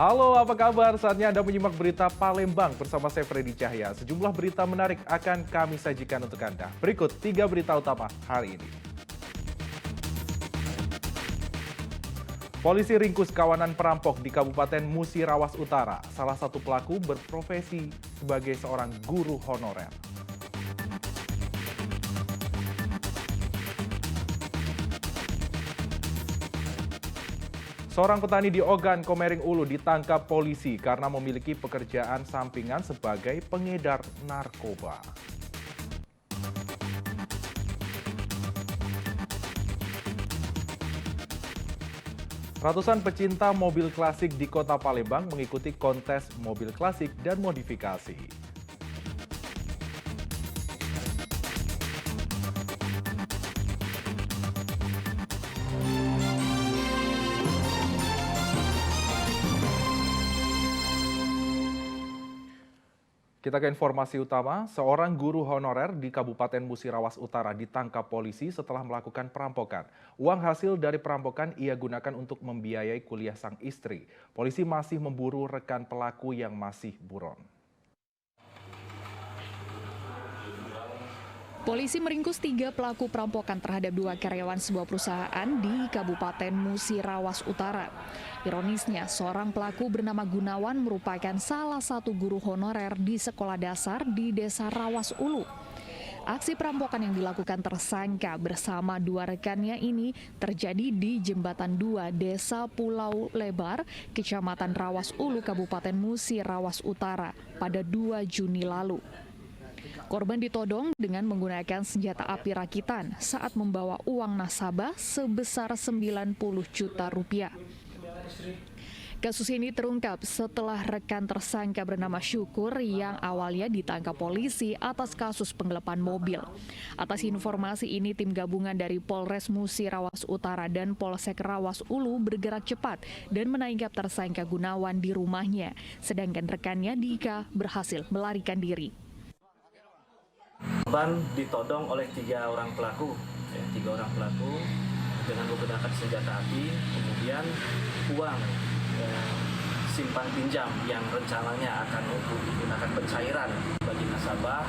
Halo, apa kabar? Saatnya Anda menyimak berita Palembang bersama saya Freddy Cahya. Sejumlah berita menarik akan kami sajikan untuk Anda. Berikut 3 berita utama hari ini. Polisi ringkus kawanan perampok di Kabupaten Musirawas Utara. Salah satu pelaku berprofesi sebagai seorang guru honorer. Seorang petani di Ogan, Komering Ulu ditangkap polisi karena memiliki pekerjaan sampingan sebagai pengedar narkoba. Ratusan pecinta mobil klasik di Kota Palembang mengikuti kontes mobil klasik dan modifikasi. Kita ke informasi utama, seorang guru honorer di Kabupaten Musirawas Utara ditangkap polisi setelah melakukan perampokan. Uang hasil dari perampokan ia gunakan untuk membiayai kuliah sang istri. Polisi masih memburu rekan pelaku yang masih buron. Polisi meringkus 3 pelaku perampokan terhadap 2 karyawan sebuah perusahaan di Kabupaten Musirawas Utara. Ironisnya, seorang pelaku bernama Gunawan merupakan salah satu guru honorer di sekolah dasar di Desa Rawas Ulu. Aksi perampokan yang dilakukan tersangka bersama 2 rekannya ini terjadi di Jembatan 2 Desa Pulau Lebar, Kecamatan Rawas Ulu, Kabupaten Musirawas Utara pada 2 Juni lalu. Korban ditodong dengan menggunakan senjata api rakitan saat membawa uang nasabah sebesar 90 juta rupiah. Kasus ini terungkap setelah rekan tersangka bernama Syukur yang awalnya ditangkap polisi atas kasus penggelapan mobil. Atas informasi ini, tim gabungan dari Polres Musirawas Utara dan Polsek Rawas Ulu bergerak cepat dan menangkap tersangka Gunawan di rumahnya, sedangkan rekannya Dika berhasil melarikan diri. Korban ditodong oleh 3 orang pelaku, 3 orang pelaku dengan menggunakan senjata api, kemudian uang simpan pinjam yang rencananya akan untuk digunakan pencairan bagi nasabah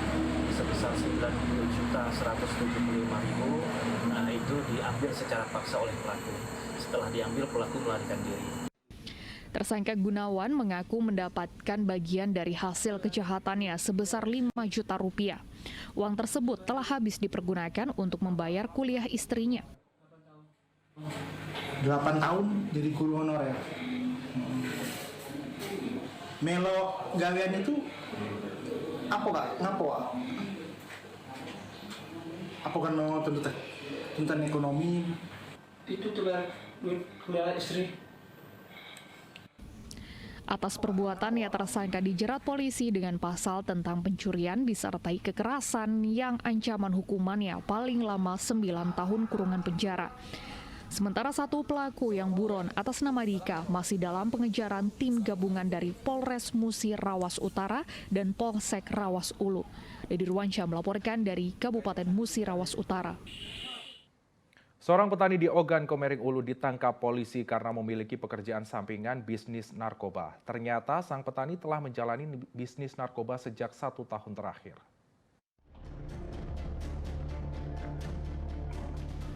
sebesar 90.175.000, itu diambil secara paksa oleh pelaku. Setelah diambil, pelaku melarikan diri. Tersangka Gunawan mengaku mendapatkan bagian dari hasil kejahatannya sebesar 5 juta rupiah. Uang tersebut telah habis dipergunakan untuk membayar kuliah istrinya. 8 tahun jadi guru honorer. Melo gawean itu apa kak? Ngapo kak? Apa kan no tentang ekonomi? Itu tuh kuliah istri. Atas perbuatannya, tersangka dijerat polisi dengan pasal tentang pencurian disertai kekerasan yang ancaman hukumannya paling lama 9 tahun kurungan penjara. Sementara 1 pelaku yang buron atas nama Dika masih dalam pengejaran tim gabungan dari Polres Musirawas Utara dan Polsek Rawas Ulu. Dedi Ruansyah melaporkan dari Kabupaten Musirawas Utara. Seorang petani di Ogan, Komering Ulu ditangkap polisi karena memiliki pekerjaan sampingan bisnis narkoba. Ternyata sang petani telah menjalani bisnis narkoba sejak 1 tahun terakhir.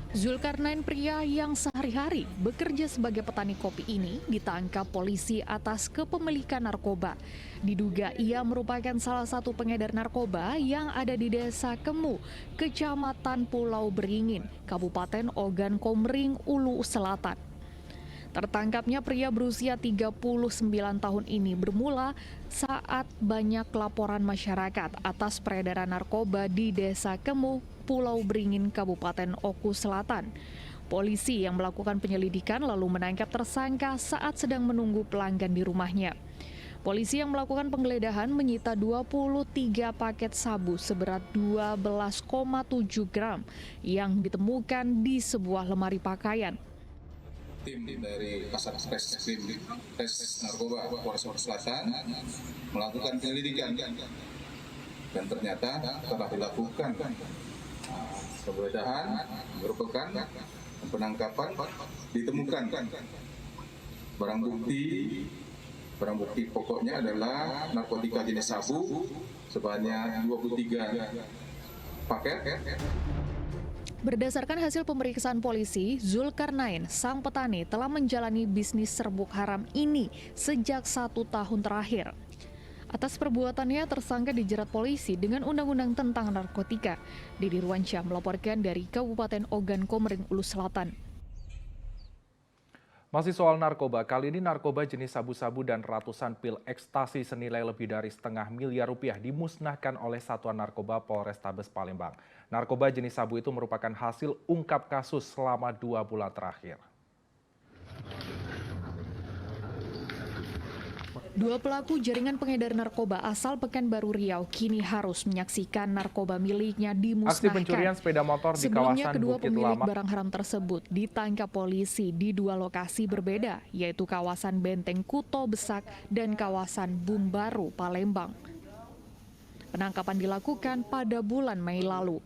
Zulkarnain, pria yang sehari-hari bekerja sebagai petani kopi ini, ditangkap polisi atas kepemilikan narkoba. Diduga ia merupakan salah satu pengedar narkoba yang ada di Desa Kemu, Kecamatan Pulau Beringin, Kabupaten Ogan Komering Ulu Selatan. Tertangkapnya pria berusia 39 tahun ini bermula saat banyak laporan masyarakat atas peredaran narkoba di Desa Kemu, Pulau Beringin, Kabupaten Oku Selatan. Polisi yang melakukan penyelidikan lalu menangkap tersangka saat sedang menunggu pelanggan di rumahnya. Polisi yang melakukan penggeledahan menyita 23 paket sabu seberat 12,7 gram yang ditemukan di sebuah lemari pakaian. Tim dari Kasat Reskrim Narkoba Polres Oku Selatan melakukan penyelidikan dan ternyata telah dilakukan penggeledahan, merupakan penangkapan, ditemukan barang bukti Barang bukti pokoknya adalah narkotika jenis sabu sebanyak 23 paket. Berdasarkan hasil pemeriksaan polisi, Zulkarnain, sang petani, telah menjalani bisnis serbuk haram ini sejak 1 tahun terakhir. Atas perbuatannya, tersangka dijerat polisi dengan Undang-Undang tentang Narkotika. Didi Ruansyah melaporkan dari Kabupaten Ogan Komering Ulu Selatan. Masih soal narkoba, kali ini narkoba jenis sabu-sabu dan ratusan pil ekstasi senilai lebih dari setengah miliar rupiah dimusnahkan oleh Satuan Narkoba Polrestabes Palembang. Narkoba jenis sabu itu merupakan hasil ungkap kasus selama 2 bulan terakhir. 2 pelaku jaringan pengedar narkoba asal Pekanbaru Riau kini harus menyaksikan narkoba miliknya dimusnahkan. Aksi pencurian sepeda motor di Sebelumnya, kawasan kedua Bukit pemilik Lama barang haram tersebut ditangkap polisi di 2 lokasi berbeda, yaitu kawasan Benteng Kuto Besak dan kawasan Bumbaru, Palembang. Penangkapan dilakukan pada bulan Mei lalu.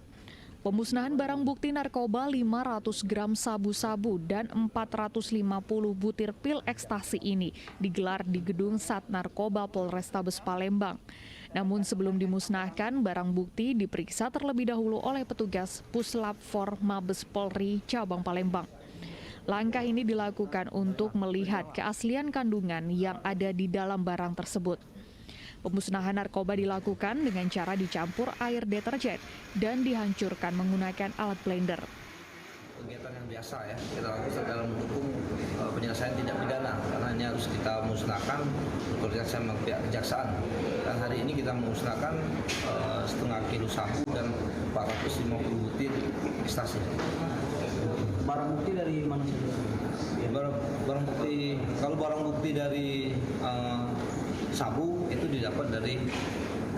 Pemusnahan barang bukti narkoba 500 gram sabu-sabu dan 450 butir pil ekstasi ini digelar di Gedung Sat Narkoba Polrestabes Palembang. Namun sebelum dimusnahkan, barang bukti diperiksa terlebih dahulu oleh petugas Puslap 4 Mabes Polri Cabang Palembang. Langkah ini dilakukan untuk melihat keaslian kandungan yang ada di dalam barang tersebut. Pemusnahan narkoba dilakukan dengan cara dicampur air deterjen dan dihancurkan menggunakan alat blender. Kegiatan yang biasa ya, kita lakukan dalam mendukung penyelesaian tindak pidana, karena ini harus kita musnahkan bekerja sama pihak kejaksaan. Dan hari ini kita musnahkan setengah kilo sabu dan 450 butir ekstasi. Barang bukti dari mana saja? Barang bukti, kalau barang bukti dari sabu itu didapat dari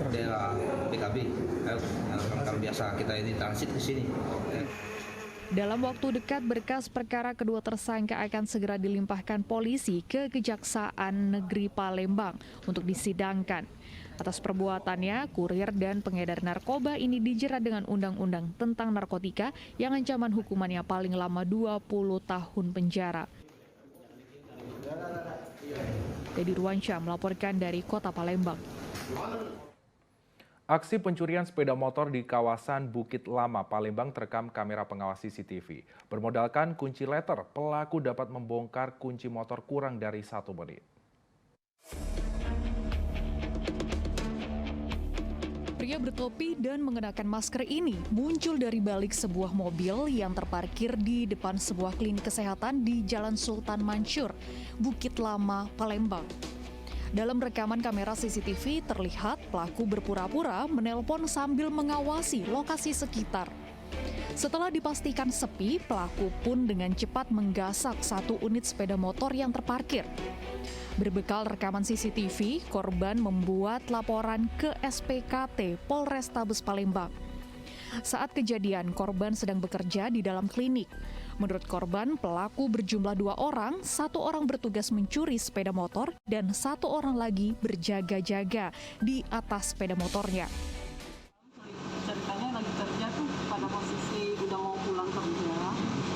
daerah PKB, rekan biasa kita ini transit ke sini. Dalam waktu dekat, berkas perkara kedua tersangka akan segera dilimpahkan polisi ke Kejaksaan Negeri Palembang untuk disidangkan. Atas perbuatannya, kurir dan pengedar narkoba ini dijerat dengan Undang-Undang tentang Narkotika yang ancaman hukumannya paling lama 20 tahun penjara. Didi Ruansyah melaporkan dari Kota Palembang. Aksi pencurian sepeda motor di kawasan Bukit Lama, Palembang terekam kamera pengawas CCTV. Bermodalkan kunci letter, pelaku dapat membongkar kunci motor kurang dari 1 menit. Pria bertopi dan mengenakan masker ini muncul dari balik sebuah mobil yang terparkir di depan sebuah klinik kesehatan di Jalan Sultan Mansur, Bukit Lama, Palembang. Dalam rekaman kamera CCTV terlihat pelaku berpura-pura menelpon sambil mengawasi lokasi sekitar. Setelah dipastikan sepi, pelaku pun dengan cepat menggasak 1 unit sepeda motor yang terparkir. Berbekal rekaman CCTV, korban membuat laporan ke SPKT Polrestabes Palembang. Saat kejadian, korban sedang bekerja di dalam klinik. Menurut korban, pelaku berjumlah 2 orang, 1 orang bertugas mencuri sepeda motor dan 1 orang lagi berjaga-jaga di atas sepeda motornya. Ceritanya lagi kerja tuh pada posisi udah mau pulang kerja,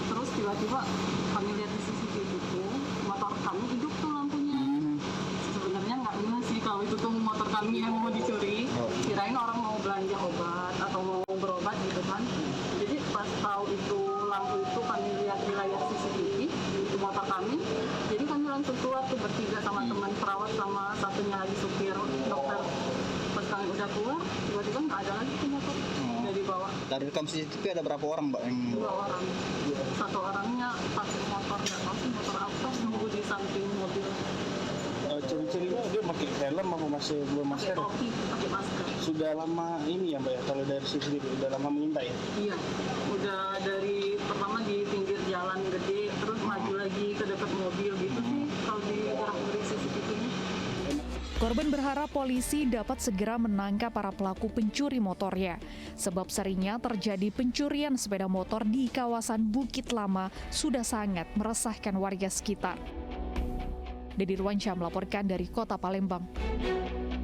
terus tiba-tiba kami lihat di CCTV itu motor kami hidup tuh lampunya. Sebenarnya nggak gimana sih kalau itu tuh motor kami yang mau dicuri, kirain orang mau belanja obat atau mau berobat gitu kan. Jadi pas tahu itu lampu itu kami lihat di layar CCTV itu motor kami, jadi kami langsung keluar tuh bertiga sama teman perawat sama satunya lagi supir dokter. Pas kami udah keluar, tiba-tiba nggak ada lagi tuh motor udah dibawa. Dari rekam CCTV ada berapa orang, Mbak? 2 orang, 1 orangnya pakai motor, nggak tahu sih motor apa, nunggu di samping mobil. Ciri-cirinya dia pakai helm apa masih belum Pakai masker? topi, pakai masker. Sudah lama ini ya, Mbak ya, kalau dari CCTV udah lama mengintai ya? Iya, udah dari pertama di pinggir jalan gede, terus maju lagi ke dekat mobil gitu sih kalau di gerak-gerik CCTV-nya. Korban berharap polisi dapat segera menangkap para pelaku pencuri motornya. Sebab seringnya terjadi pencurian sepeda motor di kawasan Bukit Lama sudah sangat meresahkan warga sekitar. Didi Ruansyah melaporkan dari Kota Palembang.